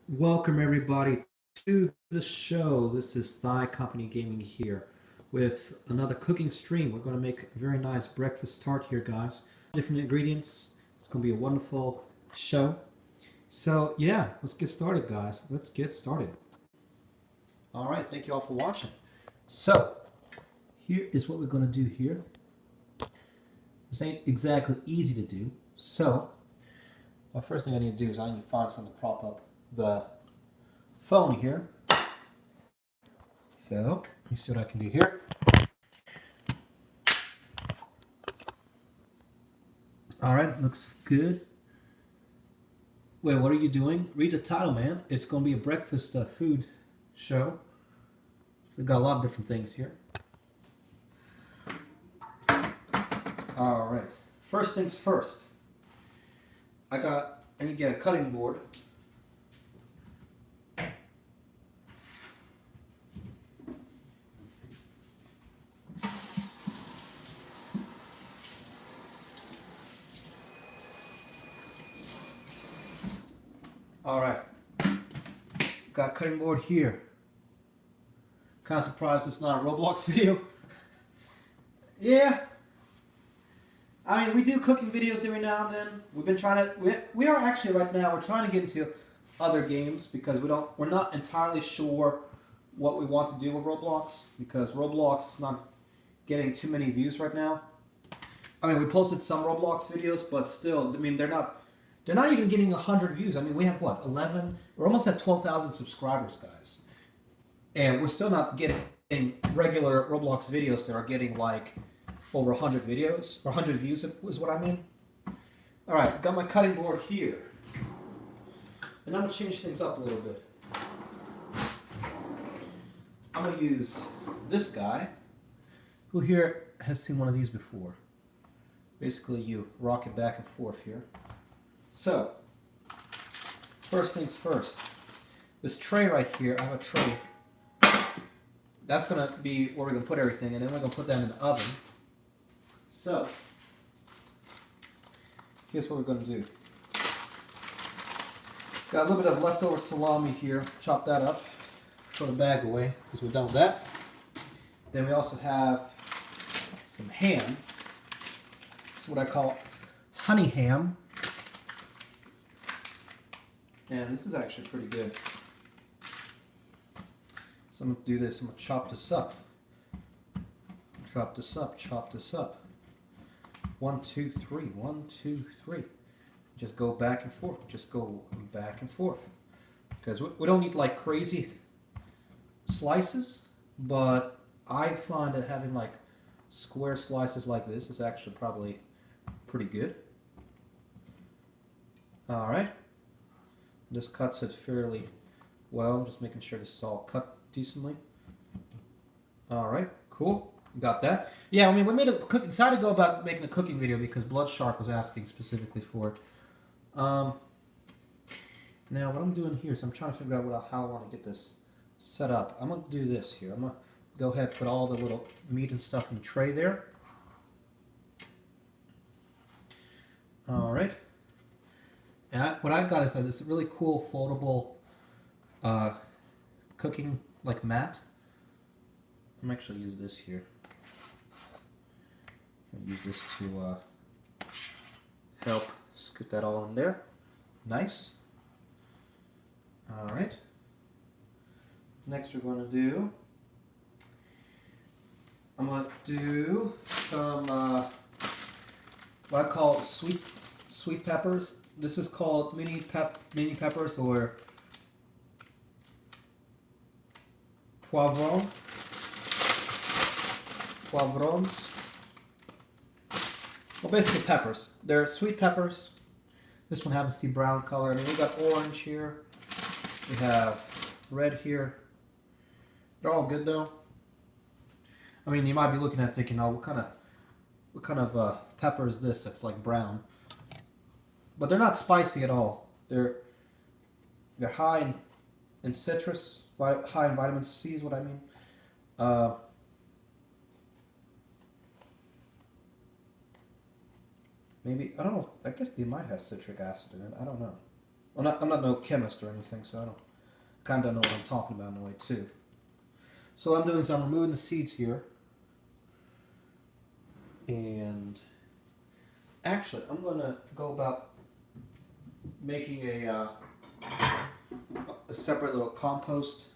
Welcome everybody to the show. This is Thigh Company Gaming here with another cooking stream. We're going to make a very nice breakfast tart here, guys. Different ingredients. It's going to be a wonderful show. So yeah, let's get started, guys. Let's get started. All right, thank you all for watching. So here is what we're going to do here. This ain't exactly easy to do. So the first thing I need to do is I need to find something to prop up the phone here. So let me see what I can do here. All right, looks good. Wait, what are you doing? Read the title, man. It's going to be a breakfast food show. We've got a lot of different things here. All right. First things first. I need to get a cutting board. All right. Got a cutting board here. Kind of surprised it's not a Roblox video. Yeah. I mean, we do cooking videos every now and then. We've been trying to. We are actually right now. We're trying to get into other games because we're not entirely sure what we want to do with Roblox because Roblox is not getting too many views right now. I mean, we posted some Roblox videos, but still, I mean, they're not even getting 100 views. I mean, we have what, 11? We're almost at 12,000 subscribers, guys, and we're still not getting regular Roblox videos that are getting like over 100 videos, or 100 views is what I mean. All right, got my cutting board here. And I'm gonna change things up a little bit. I'm gonna use this guy. Who here has seen one of these before? Basically, you rock it back and forth here. So, first things first. This tray right here, I have a tray. That's gonna be where we're gonna put everything, and then we're gonna put that in the oven. So, here's what we're going to do. Got a little bit of leftover salami here. Chop that up. Throw the bag away because we're done with that. Then we also have some ham. This is what I call honey ham. And this is actually pretty good. So I'm going to do this. I'm going to chop this up. Chop this up. Chop this up. 1, 2, 3. 1, 2, 3. Just go back and forth. Just go back and forth. Because we don't need like crazy slices, but I find that having like square slices like this is actually probably pretty good. Alright. This cuts it fairly well. Just making sure this is all cut decently. Alright, cool. Got that? Yeah, I mean, we decided to go about making a cooking video because Blood Shark was asking specifically for it. Now, what I'm doing here is I'm trying to figure out how I want to get this set up. I'm going to do this here. I'm going to go ahead and put all the little meat and stuff in the tray there. All right. And what I got is this really cool foldable cooking like mat. I'm actually use this here. I'll use this to help scoot that all in there. Nice. All right. Next we're going to do, I'm going to do some what I call sweet peppers. This is called mini peppers or poivrons. Well, basically peppers. They're sweet peppers. This one happens to be brown color. I mean, we got orange here. We have red here. They're all good though. I mean, you might be looking at thinking, oh, what kind of pepper is this that's like brown? But they're not spicy at all. They're high in citrus, high in vitamin C is what I mean. Maybe, I don't know, I guess they might have citric acid in it. I don't know. I'm not no chemist or anything, so I don't kind of know what I'm talking about in a way too. So what I'm doing is I'm removing the seeds here, and actually I'm gonna go about making a separate little compost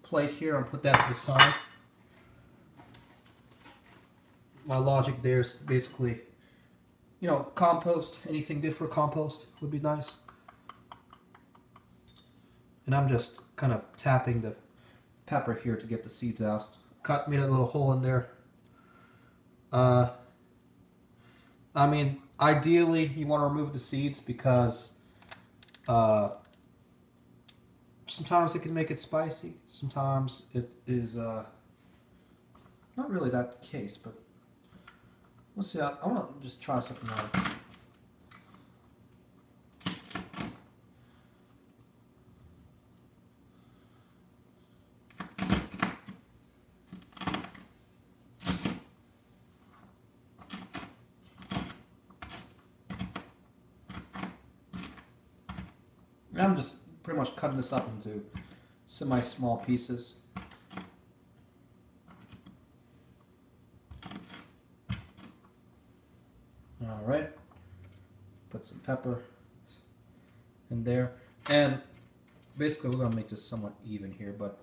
plate here and put that to the side. My logic there is basically, you know, compost, anything good for compost would be nice. And I'm just kind of tapping the pepper here to get the seeds out. Made a little hole in there. I mean, ideally you want to remove the seeds because sometimes it can make it spicy. Sometimes it is not really that case, but let's see. I want to just try something out. And I'm just pretty much cutting this up into semi-small pieces. Alright, put some pepper in there, and basically we're going to make this somewhat even here, but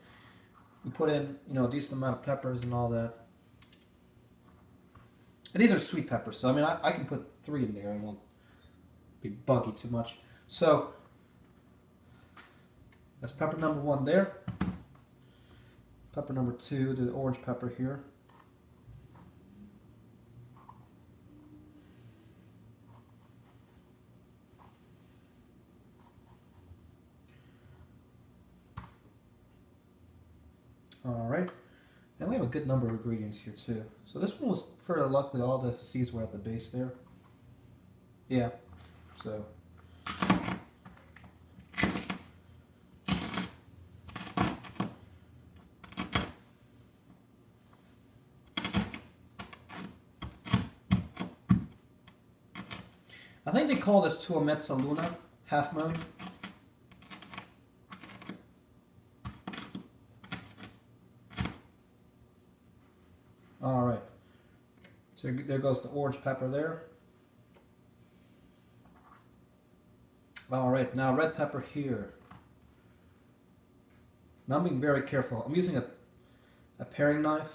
we put in, you know, a decent amount of peppers and all that. And these are sweet peppers, so I mean I can put 3 in there and it won't be buggy too much. So that's pepper number 1 there. Pepper number 2, the orange pepper here. Alright, and we have a good number of ingredients here too. So this one was fairly luckily all the seeds were at the base there. Yeah, so. I think they call this tua mezzaluna, half moon. Alright, so there goes the orange pepper there. Alright, now red pepper here. Now I'm being very careful. I'm using a paring knife.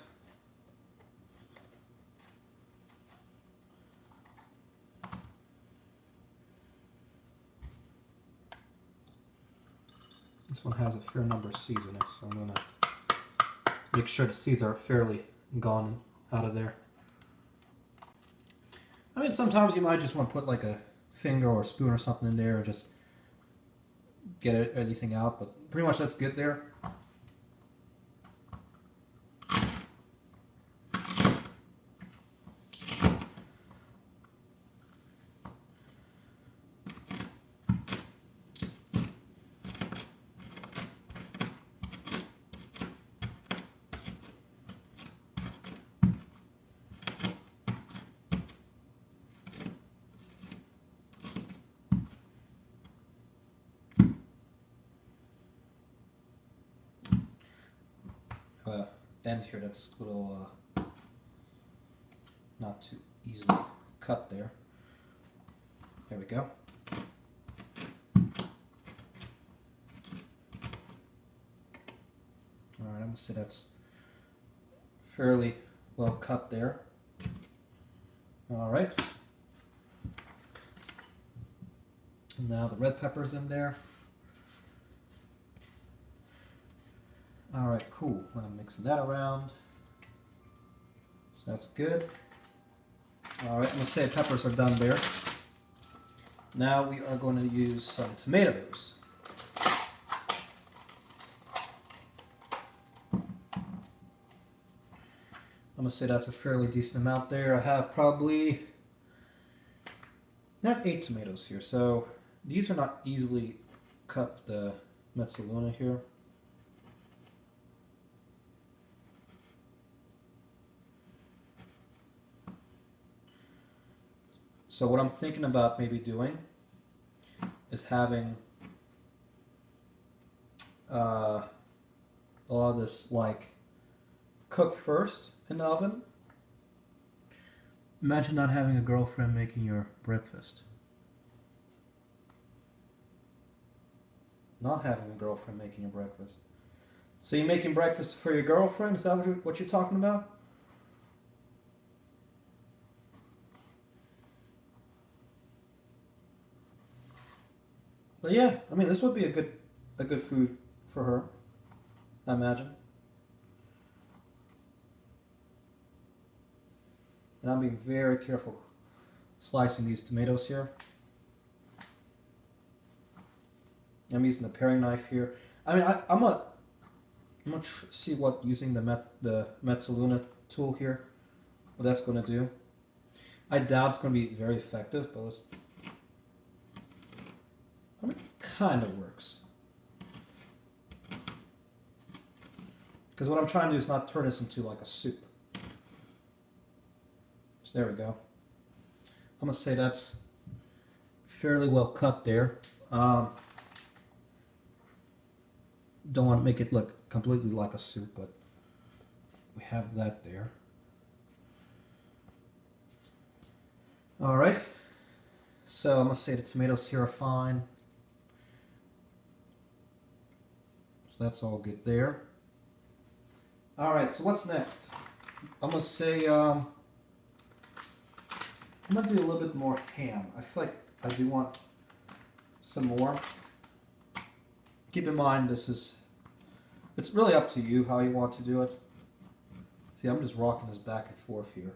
This one has a fair number of seeds in it, so I'm going to make sure the seeds are fairly gone out of there. I mean, sometimes you might just want to put like a finger or a spoon or something in there and just get everything out, but pretty much that's good there. End here that's a little not too easily cut there. There we go. Alright, I'm going to say that's fairly well cut there. Alright. Now the red pepper's in there. Alright, cool. I'm mixing that around. So that's good. Alright, I'm going to say peppers are done there. Now we are going to use some tomatoes. I'm going to say that's a fairly decent amount there. I have probably not 8 tomatoes here, so these are not easily cut, the mezzaluna here. So what I'm thinking about maybe doing is having a lot of this like cook first in the oven. Imagine not having a girlfriend making your breakfast. Not having a girlfriend making your breakfast. So you're making breakfast for your girlfriend? Is that what you're talking about? But yeah, I mean, this would be a good food for her, I imagine. And I'm being very careful slicing these tomatoes here. I'm using the paring knife here. I mean, I'm gonna see what using the Mezzaluna tool here, what that's gonna do. I doubt it's gonna be very effective, but I mean, it kind of works. Because what I'm trying to do is not turn this into like a soup. So there we go. I'm gonna say that's fairly well cut there. Don't want to make it look completely like a soup, but we have that there. All right. So I'm gonna say the tomatoes here are fine. So that's all good there. All right. So what's next? I'm gonna say I'm gonna do a little bit more ham. I feel like I do want some more. Keep in mind it's really up to you how you want to do it. See, I'm just rocking this back and forth here.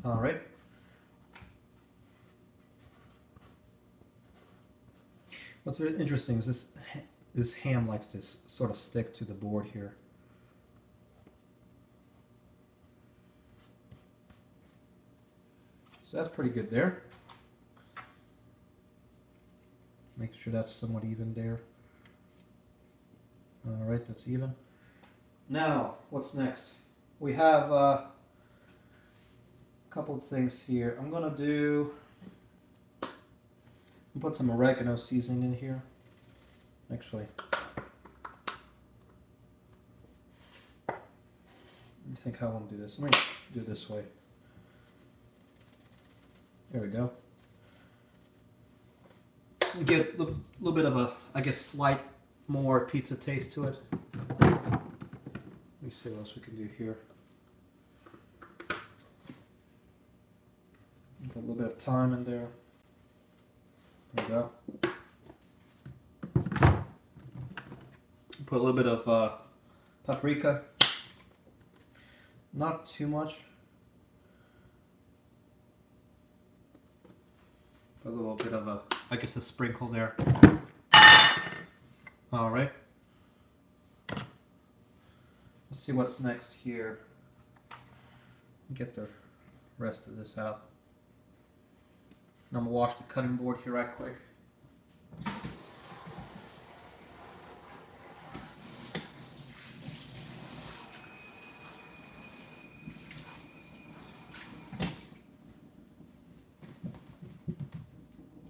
All right. What's very interesting is this ham likes to sort of stick to the board here. So that's pretty good there. Make sure that's somewhat even there. All right, that's even. Now, what's next? We have a couple of things here. I'm gonna put some oregano seasoning in here. Actually, let me think how I want to do this. I'm gonna do it this way. There we go. Get a little bit of a, I guess, slight more pizza taste to it. Let me see what else we can do here. Put a little bit of thyme in there. There we go. Put a little bit of paprika. Not too much. A little bit of I guess a sprinkle there. All right. Let's see what's next here. Get the rest of this out. And I'm gonna wash the cutting board here right quick.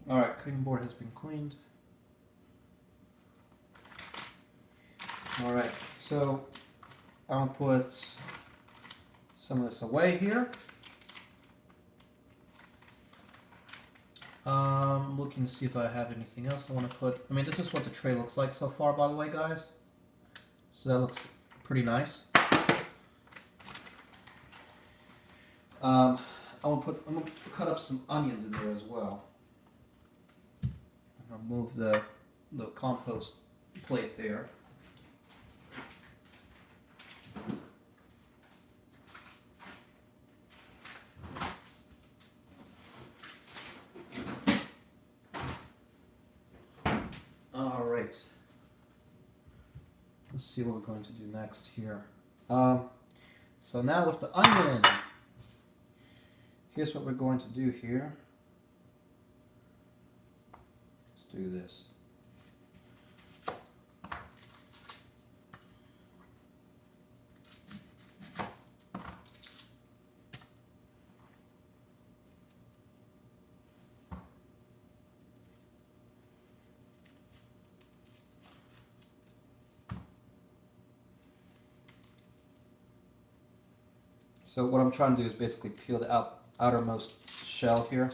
All right, cutting board has been cleaned. All right, so I'll put some of this away here. Looking to see if I have anything else I want to put. I mean, this is what the tray looks like so far, by the way, guys. So that looks pretty nice. I'm gonna cut up some onions in there as well. I'll move the compost plate there. All right. Let's see what we're going to do next here. So now with the onion, here's what we're going to do here. Let's do this. So what I'm trying to do is basically peel the outermost shell here.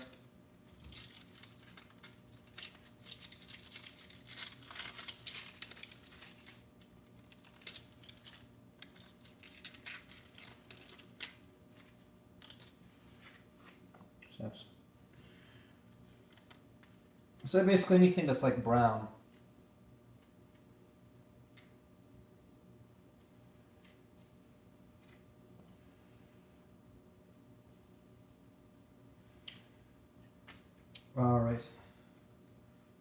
So basically anything that's like brown. Alright.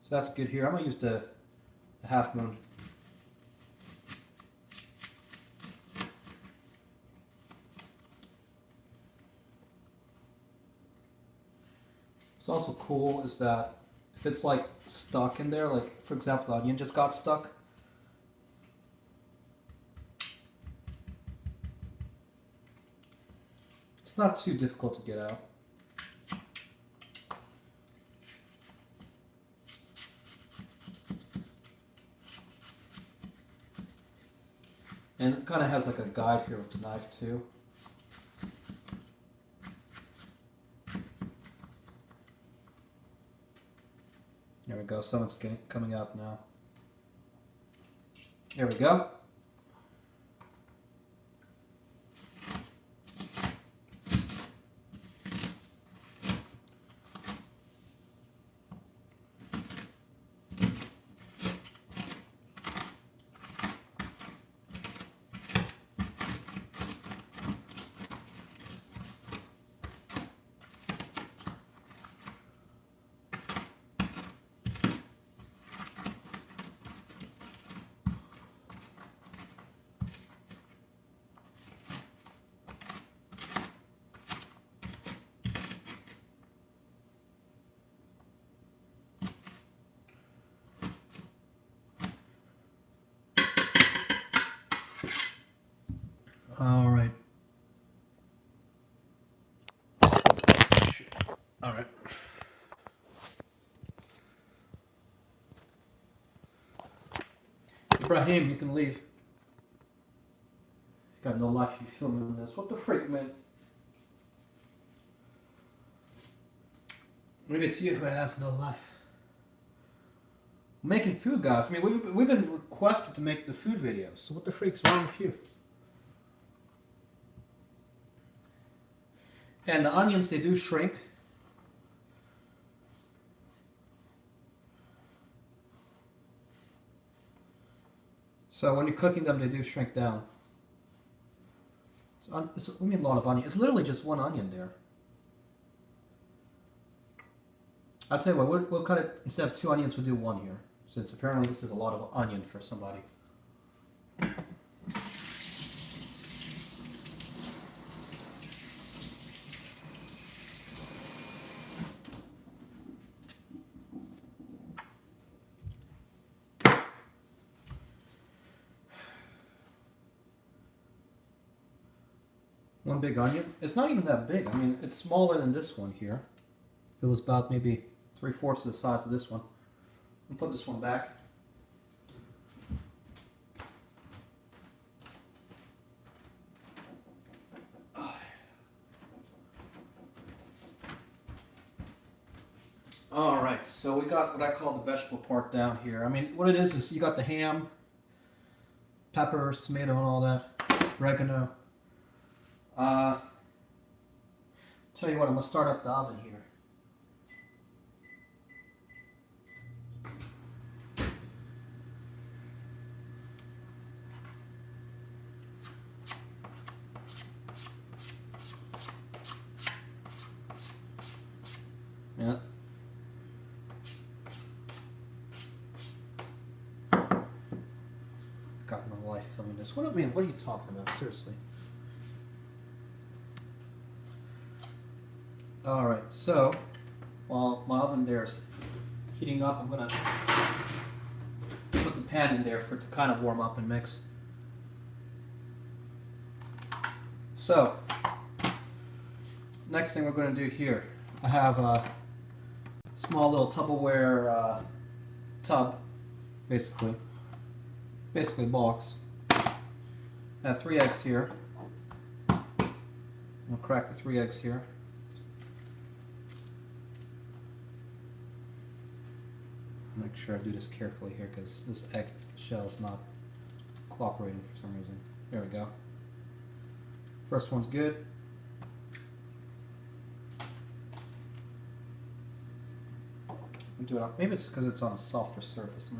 So that's good here. I'm going to use the half moon. What's also cool is that if it's like stuck in there, like for example the onion just got stuck, it's not too difficult to get out. And it kind of has like a guide here with the knife too. There we go, some of it's coming out now. There we go. All right. All right. Ibrahim, you can leave. Got no life, you filming this. What the freak, man? Maybe it's you who has no life. I'm making food, guys. I mean, we've been requested to make the food videos. So what the freak's wrong with you? And the onions, they do shrink. So when you're cooking them, they do shrink down. We need a lot of onion. It's literally just one onion there. I'll tell you what, we'll cut it, instead of 2 onions, we'll do 1 here. Since apparently this is a lot of onion for somebody. One big onion. It's not even that big. I mean, it's smaller than this one here. It was about maybe 3/4 of the size of this one. I'll put this one back. Alright, so we got what I call the vegetable part down here. I mean, what it is you got the ham, peppers, tomato, and all that, oregano. Tell you what, I'm going to start up the oven here. Yeah. Got no life filming this. What are you talking about? Seriously. Alright, so while my oven there is heating up, I'm going to put the pan in there for it to kind of warm up and mix. So, next thing we're going to do here, I have a small little Tupperware tub, basically box. I have 3 eggs here. I'm gonna crack the 3 eggs here. Make sure I do this carefully here because this egg shell is not cooperating for some reason. There we go. First one's good. Do it. Maybe it's because it's on a softer surface.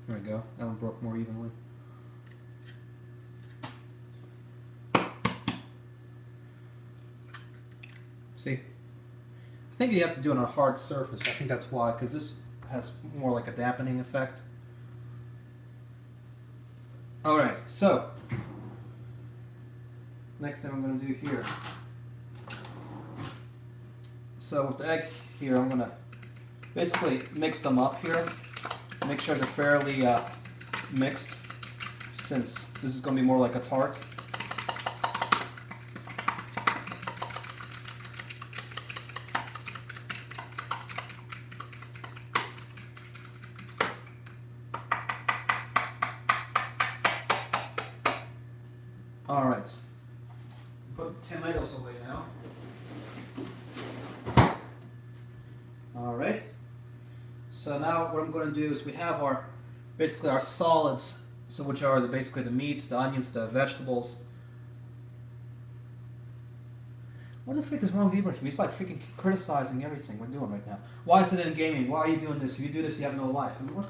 There we go. That one broke more evenly. See? I think you have to do it on a hard surface. I think that's why, because this has more like a dampening effect. Alright, so next thing I'm going to do here. So with the egg here, I'm going to basically mix them up here. Make sure they're fairly mixed, since this is going to be more like a tart. Alright, put tomatoes away now. Alright, so now what I'm going to do is we have our, basically our solids, so which are basically the meats, the onions, the vegetables. What the frick is wrong with Ibrahim? He's like freaking criticizing everything we're doing right now. Why is it in gaming? Why are you doing this? If you do this, you have no life. I mean, what?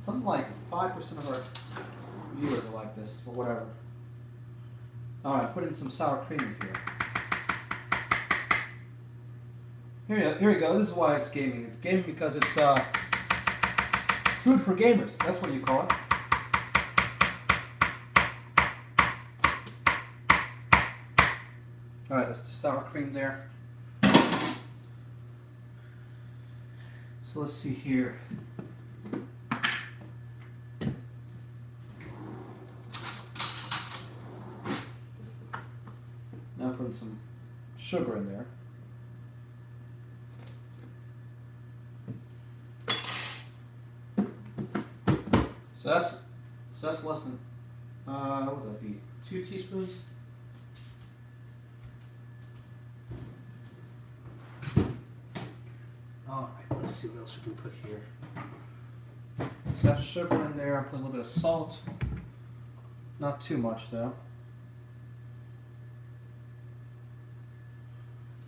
Something like 5% of our viewers are like this, but whatever. Alright, put in some sour cream in here. Here we go. This is why it's gaming. It's gaming because it's food for gamers. That's what you call it. Alright, that's the sour cream there. So let's see here. Now putting some sugar in there. So that's less than what would that be? 2 teaspoons. All right, let's see what else we can put here. So I have sugar in there. I put a little bit of salt. Not too much though.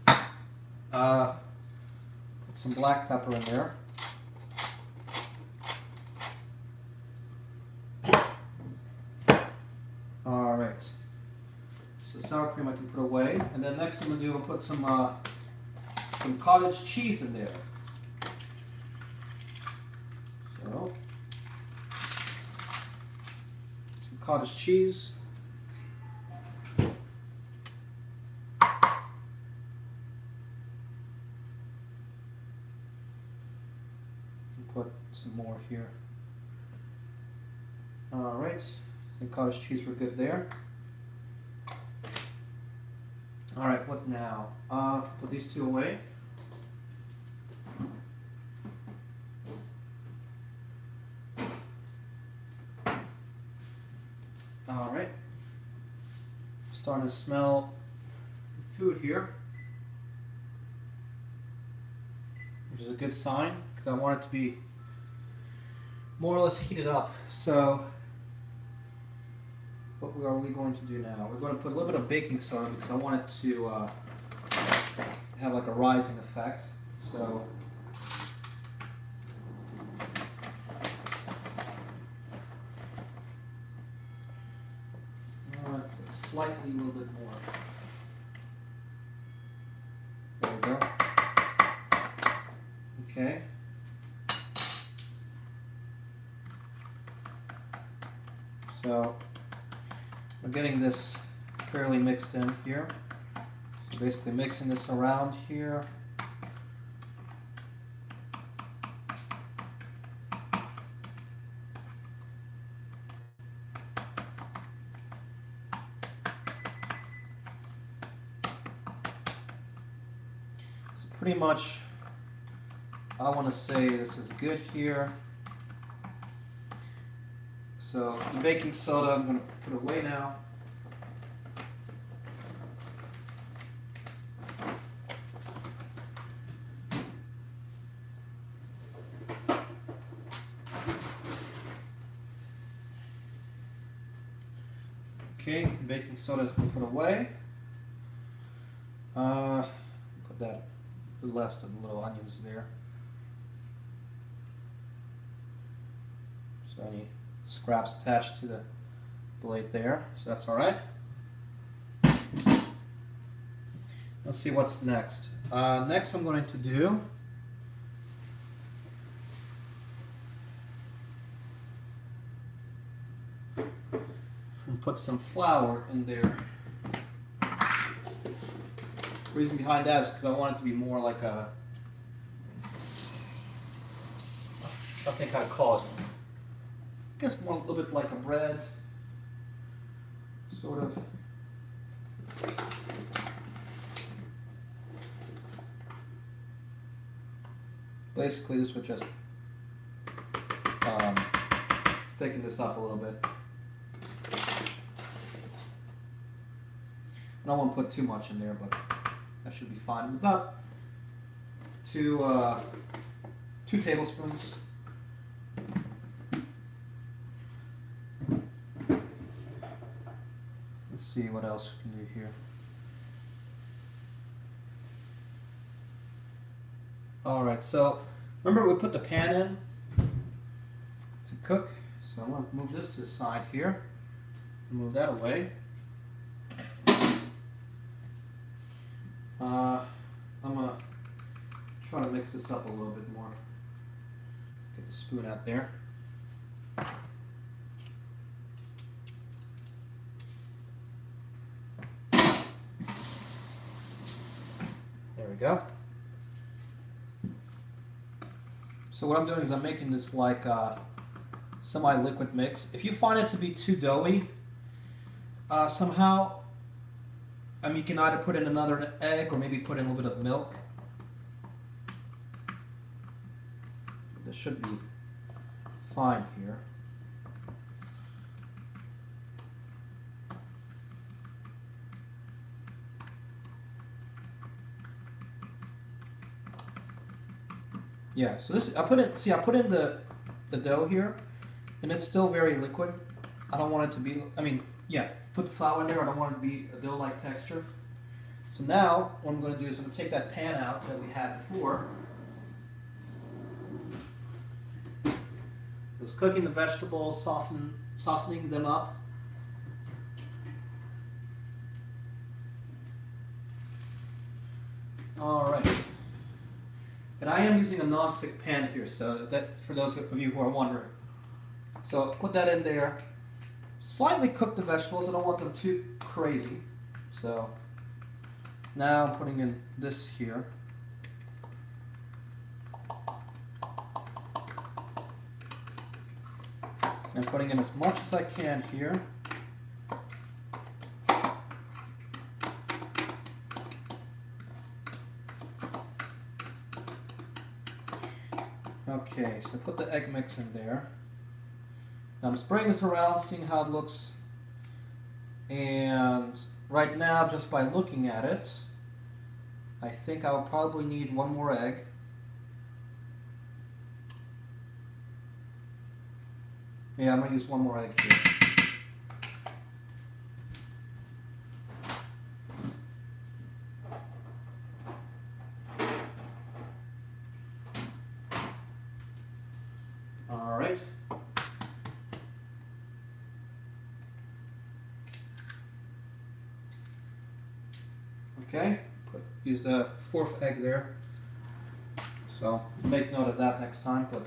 Put some black pepper in there. Alright. So sour cream I can put away. And then next I'm going to do, I'll put some cottage cheese in there. So, some cottage cheese. Put some more here. Alright, the cottage cheese were good there. Alright, what now? Put these 2 away. Alright. Starting to smell food here, which is a good sign, because I want it to be more or less heated up. So what are we going to do now? We're going to put a little bit of baking soda because I want it to have like a rising effect. So slightly a little bit more. There we go. Okay. So we're getting this fairly mixed in here. So basically mixing this around here. So pretty much I want to say this is good here. So the baking soda I'm going to put away now. Okay, baking soda has been put away. Put that, the last of the little onions there. So any scraps attached to the blade there, so that's all right. Let's see what's next. Next I'm going to do and put some flour in there. The reason behind that is because I want it to be more like a, I think I'd call it, I guess more a little bit like a bread, sort of. Basically, this would just thicken this up a little bit. I don't want to put too much in there, but that should be fine. About two tablespoons. Let's see what else we can do here. Alright, so remember we put the pan in to cook, so I'm going to move this to the side here, move that away. I'm going to try to mix this up a little bit more. Get the spoon out there. There we go. So what I'm doing is I'm making this like a semi-liquid mix. If you find it to be too doughy somehow, you can either put in another egg or maybe put in a little bit of milk. This should be fine here. Yeah, so this I put in the dough here, and it's still very liquid. I don't want it to be, put the flour in there, I don't want it to be a dough-like texture. So now, what I'm going to do is I'm going to take that pan out that we had before. I was cooking the vegetables, softening them up. Alright. And I am using a non-stick pan here, so that for those of you who are wondering. So put that in there. Slightly cook the vegetables. I don't want them too crazy. So now I'm putting in this here. I'm putting in as much as I can here. Okay, so put the egg mix in there. Now I'm spraying this around, seeing how it looks. And right now, just by looking at it, I think I'll probably need one more egg. Yeah, I'm going to use one more egg here. Alright. Okay, use the fourth egg there. So make note of that next time. But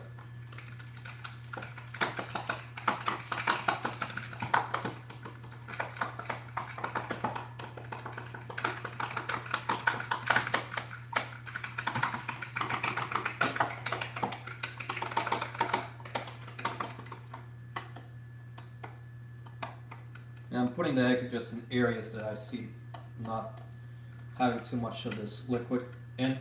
and I'm putting the egg just in areas that I see not having too much of this liquid in.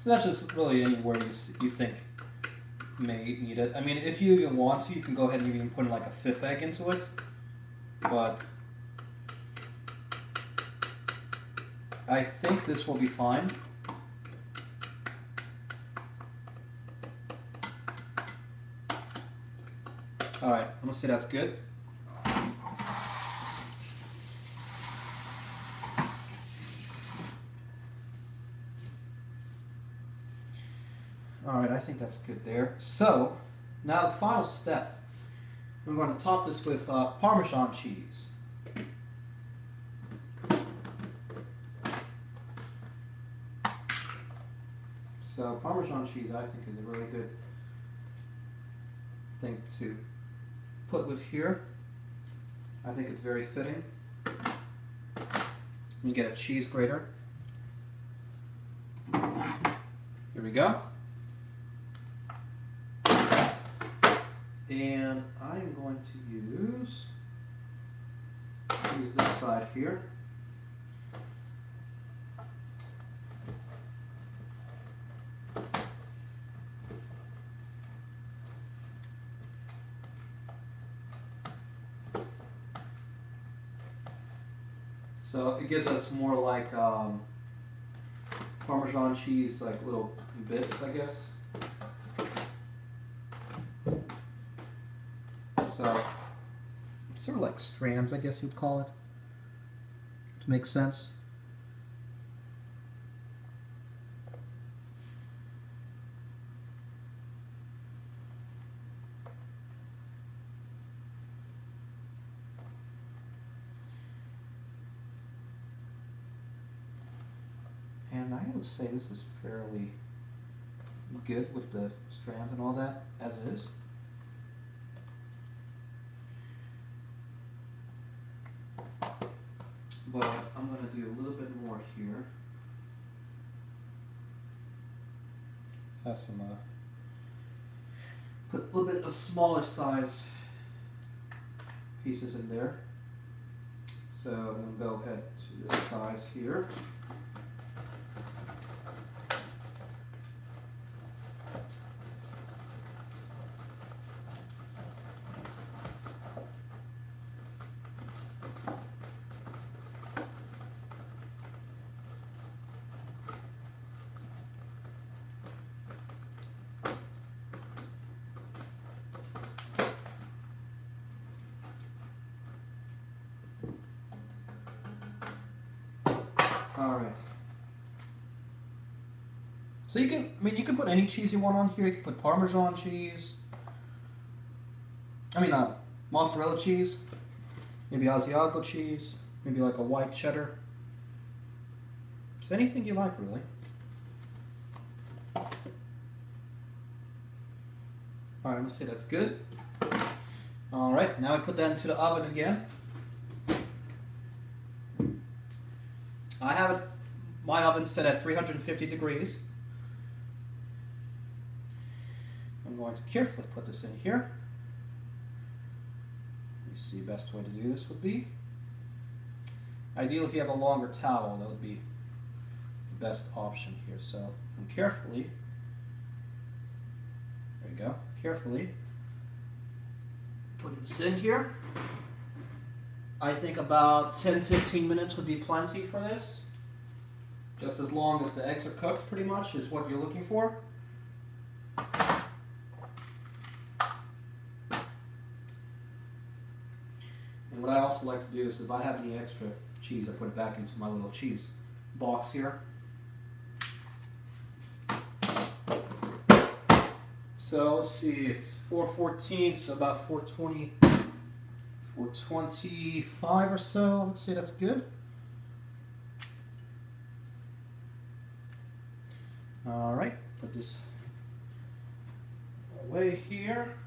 So that's just really anywhere you think may need it. I mean, if you even want to, you can go ahead and even put in like a 5th egg into it. But I think this will be fine. Alright, I'm gonna say that's good. Alright, I think that's good there. So, now the final step. I'm going to top this with Parmesan cheese. So Parmesan cheese, I think, is a really good thing to put with here. I think it's very fitting. You get a cheese grater. Here we go. And I'm going to use this side here. So it gives us more like Parmesan cheese, like little bits, I guess. So sort of like strands, I guess you'd call it, to make sense. And I would say this is fairly good with the strands and all that, as is. But I'm going to do a little bit more here. Have some, put a little bit of smaller size pieces in there. So I'm going to go ahead to this size here. All right. So you can, I mean, you can put any cheese you want on here. You can put Parmesan cheese. Mozzarella cheese. Maybe Asiago cheese. Maybe like a white cheddar. So anything you like, really. All right, I'm gonna say that's good. All right, now I put that into the oven again. I have my oven set at 350 degrees. I'm going to carefully put this in here. Let me see, the best way to do this would be. Ideally, if you have a longer towel, that would be the best option here. So I'm carefully, there you go, carefully putting this in here. I think about 10-15 minutes would be plenty for this. Just as long as the eggs are cooked, pretty much, is what you're looking for. And what I also like to do is if I have any extra cheese, I put it back into my little cheese box here. So let's see, it's 4:14, so about 4:20. 425 or so, I would say that's good. All right, put this away here.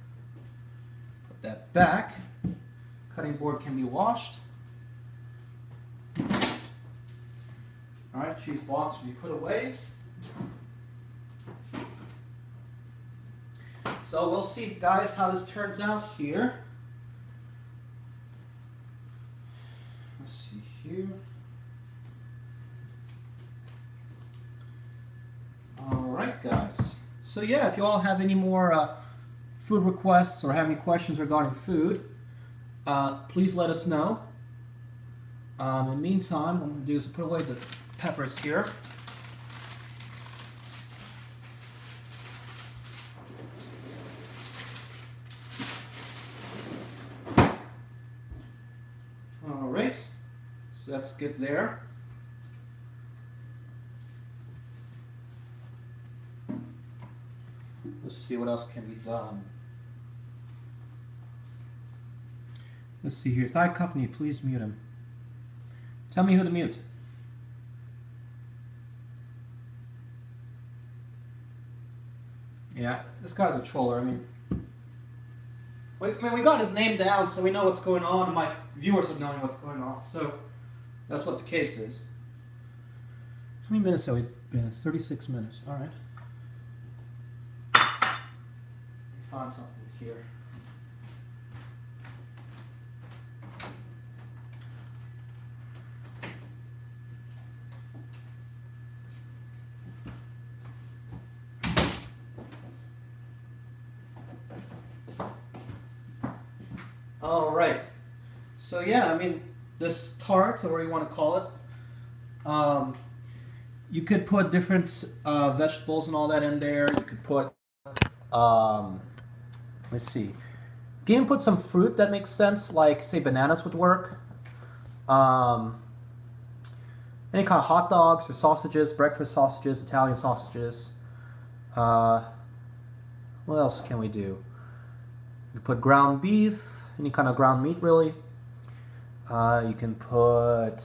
Put that back. Cutting board can be washed. All right, cheese box will be put away. So we'll see, guys, how this turns out here. Here. All Alright guys, so yeah, if you all have any more food requests or have any questions regarding food, please let us know. In the meantime, what I'm going to do is put away the peppers here. Alright, so that's good there. Let's see what else can be done. Let's see here. Thigh Company, please mute him. Tell me who to mute. Yeah, this guy's a troller. I mean, we got his name down, so we know what's going on, and my viewers are knowing what's going on. So that's what the case is. How many minutes have we been? It's 36 minutes. All right. Find something here. All right. So yeah, I mean, this tart, or whatever you want to call it, you could put different vegetables and all that in there. You could put let's see. You can even put some fruit that makes sense, like say bananas would work. Any kind of hot dogs or sausages, breakfast sausages, Italian sausages. What else can we do? You can put ground beef, any kind of ground meat really. You can put,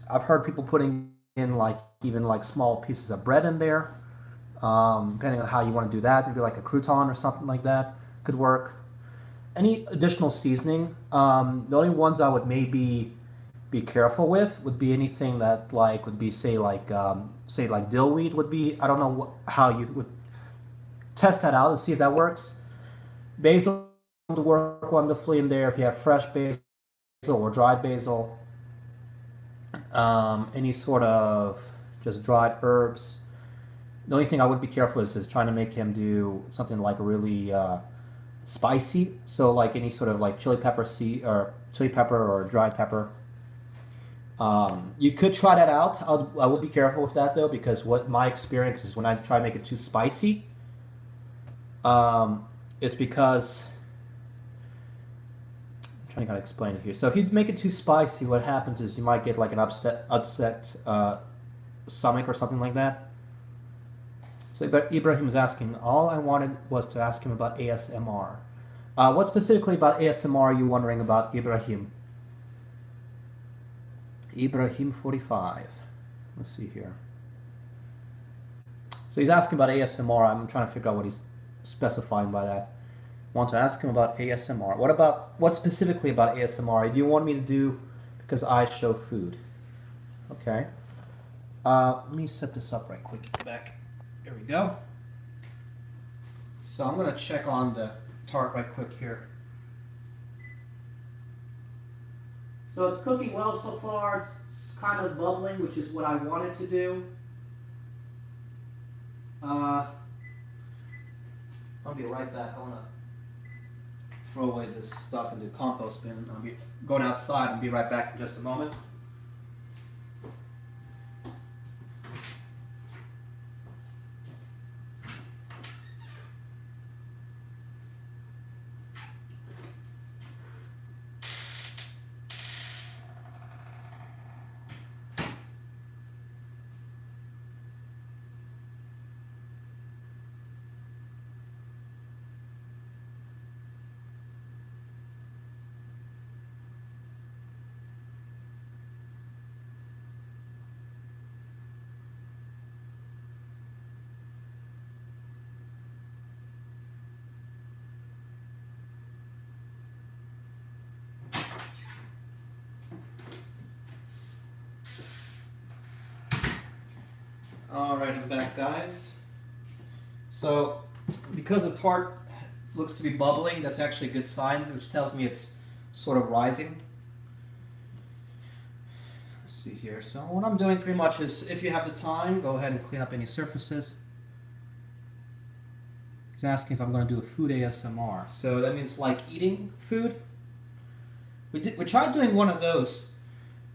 I've heard people putting in like even like small pieces of bread in there. Depending on how you want to do that, maybe like a crouton or something like that could work. Any additional seasoning, the only ones I would maybe be careful with would be anything that like would be say like dillweed would be. I don't know how you would test that out and see if that works. Basil would work wonderfully in there if you have fresh basil or dried basil. Any sort of just dried herbs. The only thing I would be careful is trying to make him do something like really spicy. So like any sort of like chili pepper or dried pepper. You could try that out. I would be careful with that though, because what my experience is when I try to make it too spicy, it's because I'm trying to explain it here. So if you make it too spicy, what happens is you might get like an upset stomach or something like that. So Ibrahim is asking, all I wanted was to ask him about ASMR. What specifically about ASMR are you wondering about, Ibrahim? Ibrahim 45. Let's see here. So he's asking about ASMR. I'm trying to figure out what he's specifying by that. I want to ask him about ASMR. What specifically about ASMR do you want me to do because I show food? Okay. Let me set this up right quick. Back. There we go. So I'm going to check on the tart right quick here. So it's cooking well so far. It's kind of bubbling, which is what I wanted to do. I'll be right back. I want to throw away this stuff in the compost bin. I'll be going outside and be right back in just a moment. Alright, I'm back, guys. So, because the tart looks to be bubbling, that's actually a good sign, which tells me it's sort of rising. Let's see here. So what I'm doing pretty much is, if you have the time, go ahead and clean up any surfaces. He's asking if I'm going to do a food ASMR. So that means like eating food. We tried doing one of those.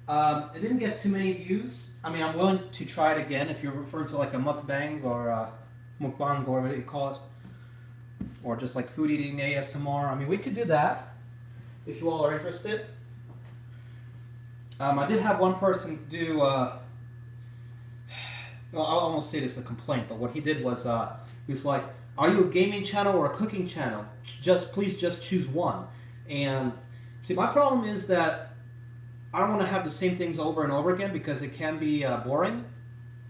It didn't get too many views. I mean, I'm willing to try it again if you're referring to like a mukbang or a mukbang or whatever you call it. Or just like food eating ASMR. I mean, we could do that if you all are interested. I did have one person do, well, I'll almost say this a complaint, but what he did was, he was like, are you a gaming channel or a cooking channel? Please just choose one. And see, my problem is that I don't want to have the same things over and over again because it can be boring.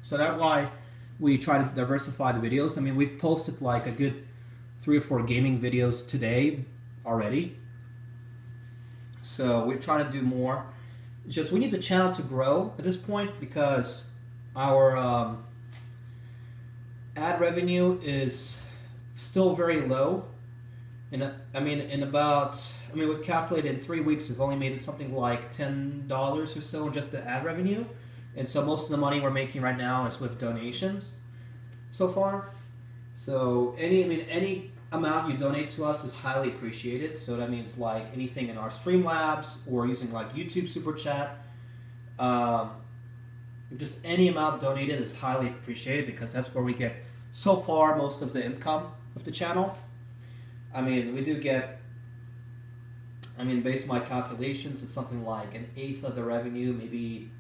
So that's why we try to diversify the videos. I mean, we've posted like a good 3 or 4 gaming videos today already. So we're trying to do more. It's just we need the channel to grow at this point because our ad revenue is still very low. And we've calculated in 3 weeks we've only made something like $10 or so in just the ad revenue. And so most of the money we're making right now is with donations so far. So any amount you donate to us is highly appreciated. So that means like anything in our Streamlabs or using like YouTube Super Chat. Just any amount donated is highly appreciated because that's where we get so far most of the income of the channel. I mean, we do get, based on my calculations, it's something like 1/8 of the revenue, maybe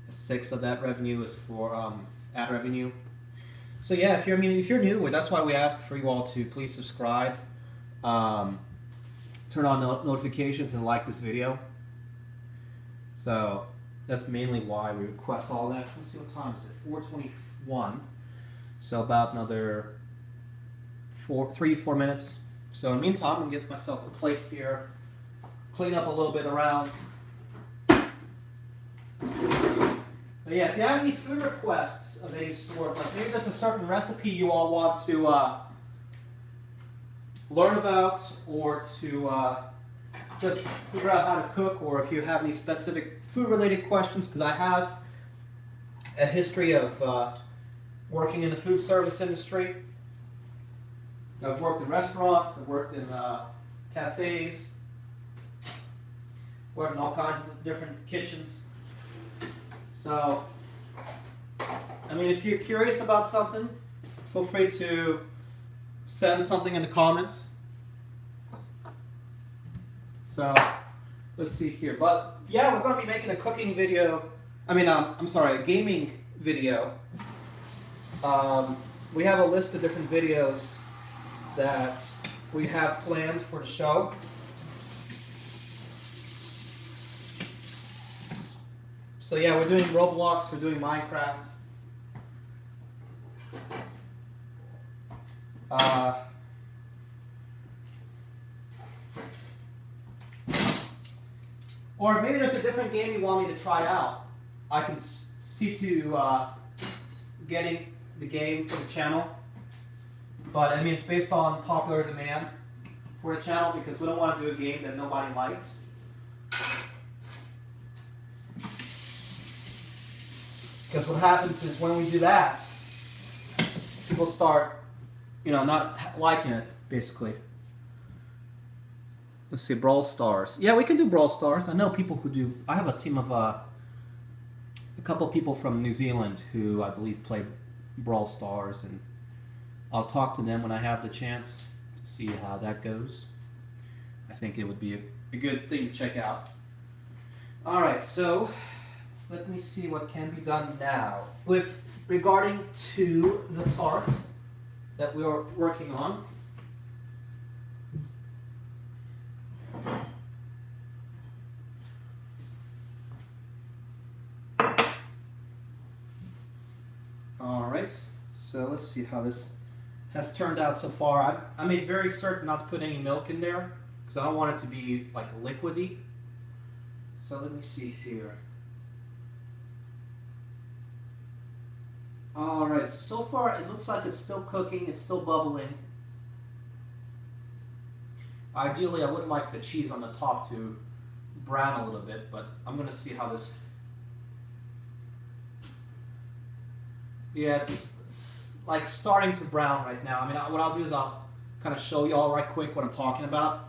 1/6 of that revenue is for ad revenue. So yeah, if you're new, that's why we ask for you all to please subscribe, turn on notifications, and like this video. So that's mainly why we request all that. Let's see, what time is it? 4:21. So about another 3-4 minutes. So in the meantime, I'm gonna get myself a plate here, clean up a little bit around. But yeah, if you have any food requests of any sort, like maybe there's a certain recipe you all want to learn about, or to just figure out how to cook, or if you have any specific food-related questions, because I have a history of working in the food service industry. I've worked in restaurants, I've worked in cafes, worked in all kinds of different kitchens. So, if you're curious about something, feel free to send something in the comments. So, let's see here. But yeah, we're going to be making a cooking video. A gaming video. We have a list of different videos that we have planned for the show. So yeah, we're doing Roblox, we're doing Minecraft. Or maybe there's a different game you want me to try out. I can see to getting the game for the channel. But it's based on popular demand for the channel because we don't want to do a game that nobody likes. Because what happens is when we do that, people start, not liking it, basically. Let's see, Brawl Stars. Yeah, we can do Brawl Stars. I know people who do. I have a team of a couple people from New Zealand who I believe play Brawl Stars, and I'll talk to them when I have the chance to see how that goes. I think it would be a good thing to check out. Alright, so let me see what can be done now. With regarding to the tart that we are working on. Alright, so let's see how this has turned out so far. I made very certain not to put any milk in there because I don't want it to be like liquidy. So let me see here. Alright, so far it looks like it's still cooking, it's still bubbling. Ideally I would like the cheese on the top to brown a little bit, but I'm going to see how this Yeah, it's like starting to brown right now. I mean, what I'll do is I'll kind of show you all right quick what I'm talking about.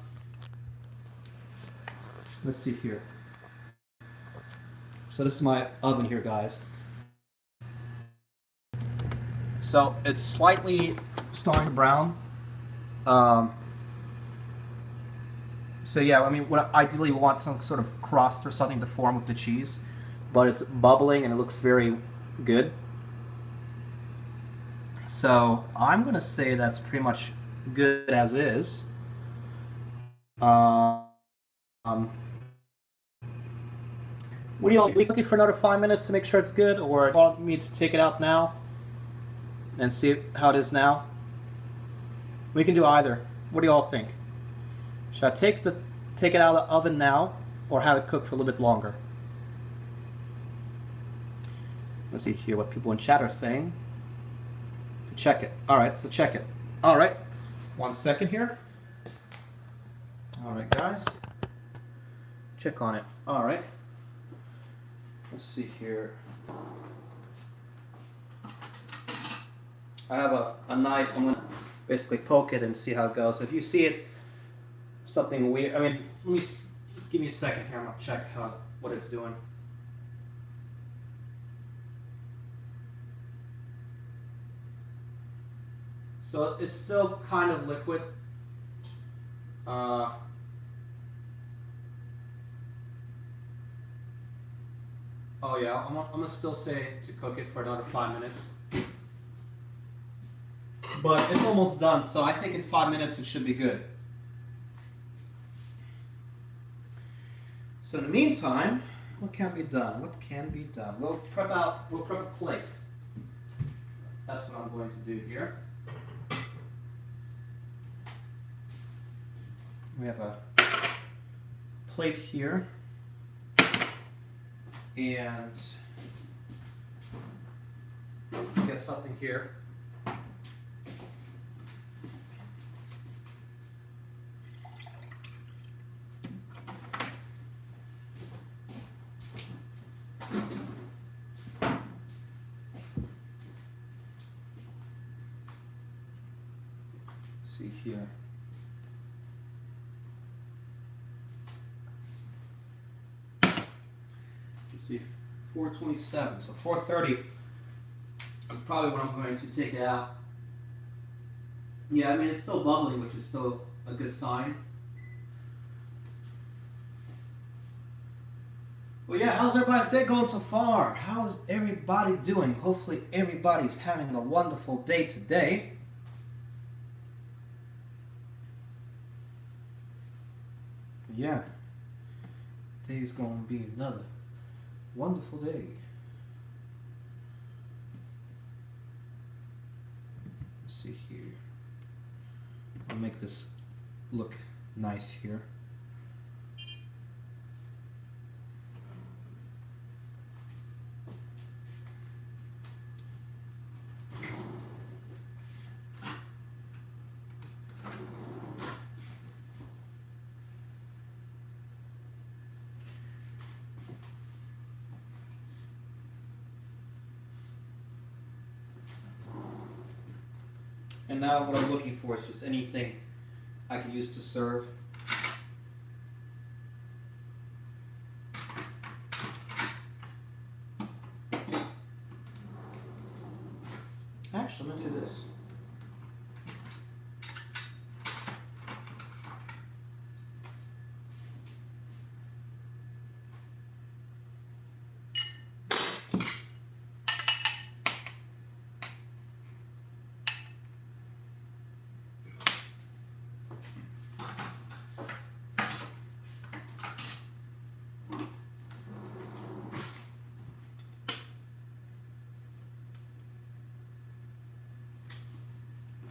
Let's see here. So this is my oven here, guys. So it's slightly starting to brown. So yeah, I mean, what ideally we want some sort of crust or something to form with the cheese, but it's bubbling and it looks very good. So I'm gonna say that's pretty much good as is. Um, what do you cook it for another 5 minutes to make sure it's good, or do you want me to take it out now and see how it is now? We can do either. What do you all think? Should I take it out of the oven now, or have it cook for a little bit longer? Let's see here what people in chat are saying. Check it. All right, so check it. All right, 1 second here. All right, guys, check on it. All right, let's see here. I have a knife. I'm gonna basically poke it and see how it goes. If you see it, something weird. I mean, give me a second here. I'm gonna check what it's doing. So it's still kind of liquid. Oh yeah, I'm gonna still say to cook it for another 5 minutes. But it's almost done, so I think in 5 minutes it should be good. So in the meantime, what can be done? What can be done? We'll prep a plate. That's what I'm going to do here. We have a plate here, and get something here. Let's see here. See, 4:27. So 4:30 is probably when I'm going to take it out. Yeah, I mean it's still bubbling, which is still a good sign. Well, yeah, how's everybody's day going so far? How is everybody doing? Hopefully everybody's having a wonderful day today. Yeah, today's gonna be another wonderful day. Let's see here. I'll make this look nice here. And now what I'm looking for is just anything I can use to serve. Actually, I'm gonna do this.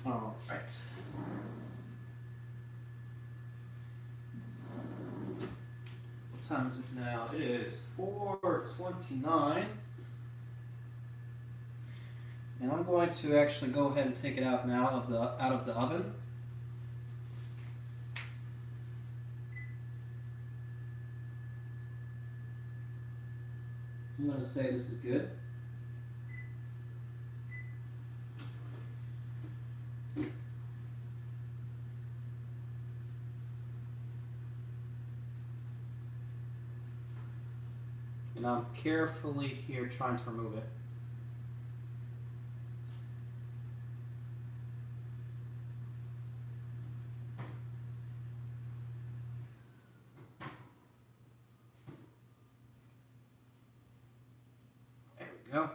All right. What time is it now? It is 4:29. And I'm going to actually go ahead and take it out now out of the oven. I'm going to say this is good. carefully here trying to remove it. There we go.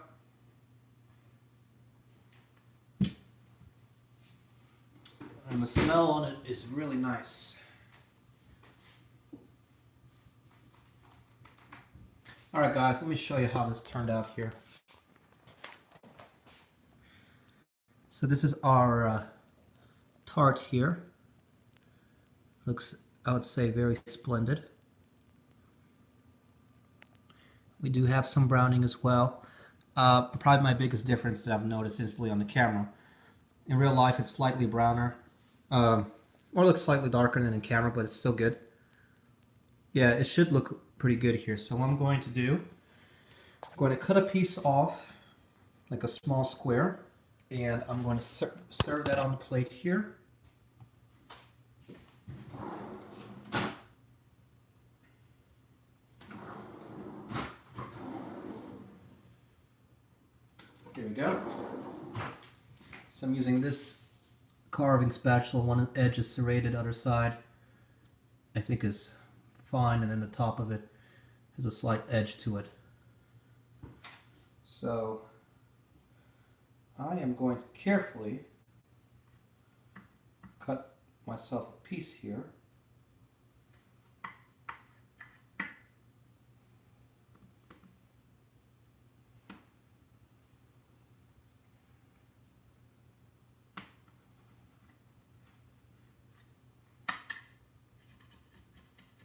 And the smell on it is really nice. Alright guys, let me show you how this turned out here. So this is our tart here. Looks, I would say, very splendid. We do have some browning as well. Probably my biggest difference that I've noticed instantly on the camera. In real life it's slightly browner. Or looks slightly darker than in camera, but it's still good. Yeah, it should look pretty good here. So what I'm going to do, I'm going to cut a piece off, like a small square, and I'm going to serve that on the plate here. Here we go. So I'm using this carving spatula. One edge is serrated, other side I think is fine, and then the top of it has a slight edge to it. So I am going to carefully cut myself a piece here.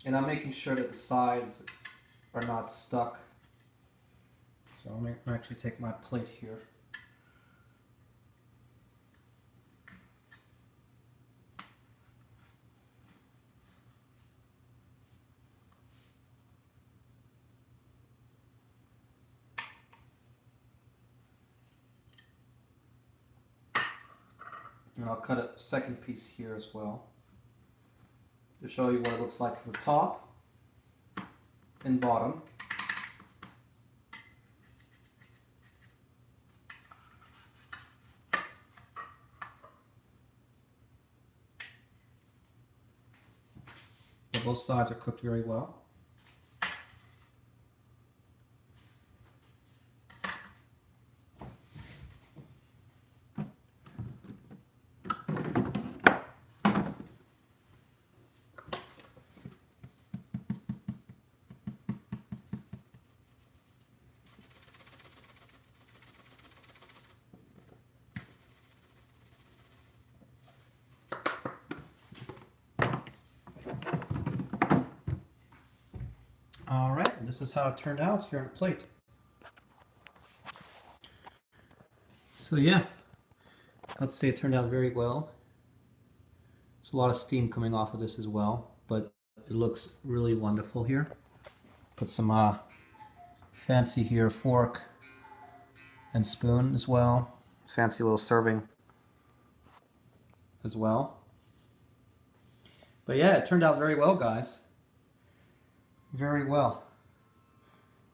And I'm making sure that the sides are not stuck. So I'm going to actually take my plate here. And I'll cut a second piece here as well, to show you what it looks like from the top and bottom. So both sides are cooked very well. Alright, and this is how it turned out here on the plate. So yeah, I'd say it turned out very well. There's a lot of steam coming off of this as well, but it looks really wonderful here. Put some fancy here fork and spoon as well. Fancy little serving as well. But yeah, it turned out very well, guys. Very well.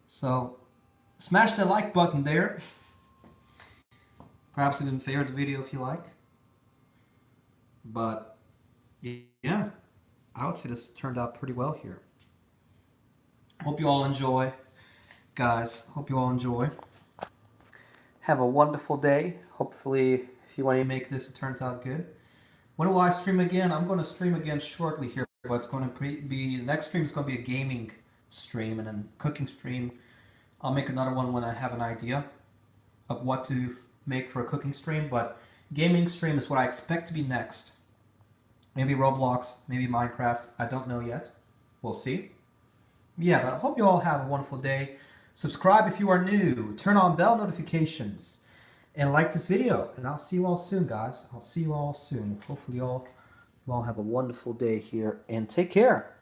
So smash the like button there. Perhaps even favorite the video if you like. But yeah, I would say this turned out pretty well here. Hope you all enjoy, guys. Hope you all enjoy. Have a wonderful day. Hopefully, if you want to make this, it turns out good. When will I stream again? I'm going to stream again shortly here. But it's going to be, the next stream is going to be a gaming stream and then cooking stream. I'll make another one when I have an idea of what to make for a cooking stream, but gaming stream is what I expect to be next. Maybe Roblox, maybe Minecraft, I don't know yet. We'll see. Yeah, but I hope you all have a wonderful day. Subscribe if you are new, turn on bell notifications, and like this video. And I'll see you all soon, guys. I'll see you all soon. Hopefully you all have a wonderful day here, and take care.